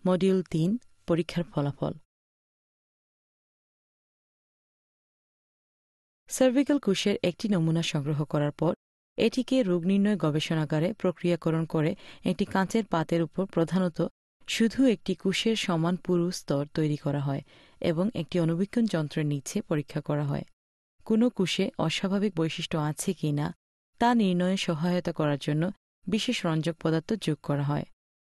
Module ৩ পরীক্ষার ফলাফল। Cervical কোষের একটি নমুনা সংগ্রহ করার পর এটিকে রোগ নির্ণয় গবেষণাগারে প্রক্রিয়াকরণ করে একটি কাঁচের পাতের উপর প্রধানত শুধু একটি কোষের সমান পুরু স্তর তৈরি করা হয় এবং একটি অণুবীক্ষণ যন্ত্রের নিচে পরীক্ষা করা হয়। কোনো কোষে অস্বাভাবিক বৈশিষ্ট্য আছে কি না তা নির্ণয়ে সহায়তা করার জন্য বিশেষ রঞ্জক পদার্থ যোগ করা হয়।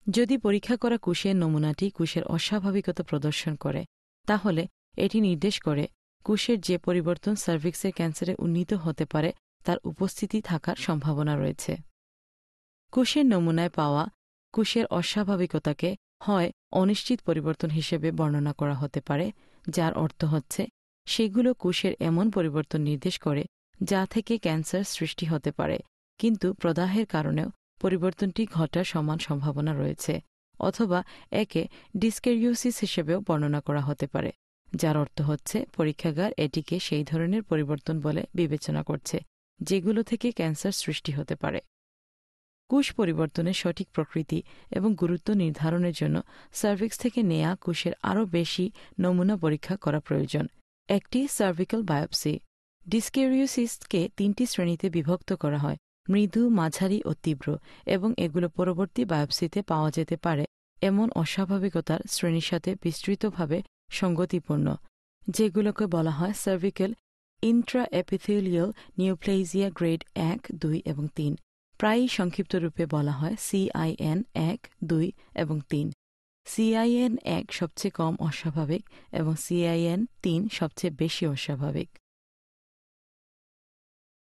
যদি পরীক্ষা করা কোষের নমুনাটি কোষের অস্বাভাবিকতা প্রদর্শন করে তাহলে এটি নির্দেশ করে কোষের যে পরিবর্তন সার্ভিক্সের ক্যান্সারে উন্নীত হতে পারে তার উপস্থিতি থাকার সম্ভাবনা রয়েছে। কোষের নমুনায় পাওয়া কোষের অস্বাভাবিকতাকে হয় অনিশ্চিত পরিবর্তন হিসেবে বর্ণনা করা হতে পারে, যার অর্থ হচ্ছে সেগুলো কোষের এমন পরিবর্তন নির্দেশ করে যা থেকে ক্যান্সার সৃষ্টি হতে পারে, কিন্তু প্রদাহের কারণেও পরিবর্তনটি ঘটার সমান সম্ভাবনা রয়েছে, অথবা একে ডিসক্যারিওসিস হিসেবেও বর্ণনা করা হতে পারে, যার অর্থ হচ্ছে পরীক্ষাগার এটিকে সেই ধরনের পরিবর্তন বলে বিবেচনা করছে যেগুলো থেকে ক্যান্সার সৃষ্টি হতে পারে। কোষ পরিবর্তনের সঠিক প্রকৃতি এবং গুরুত্ব নির্ধারণের জন্য সার্ভিক্স থেকে নেয়া কোষের আরও বেশি নমুনা পরীক্ষা করা প্রয়োজন। একটি সার্ভিক্যাল বায়োপসি। ডিসক্যারিওসিসকে ৩টি শ্রেণীতে বিভক্ত করা হয়: মৃদু, মাঝারি ও তীব্র, এবং এগুলো পরবর্তী বায়োপসিতে পাওয়া যেতে পারে এমন অস্বাভাবিকতার শ্রেণীর সাথে বিস্তৃতভাবে সঙ্গতিপূর্ণ, যেগুলোকে বলা হয় সার্ভিক্যাল ইন্ট্রাএপিথেলিয়াল নিউপ্লেজিয়া গ্রেড ১, ২ এবং ৩। প্রায়ই সংক্ষিপ্ত রূপে বলা হয় CIN ১, ২ এবং ৩। CIN ১ সবচেয়ে কম অস্বাভাবিক এবং CIN ৩ সবচেয়ে বেশি অস্বাভাবিক।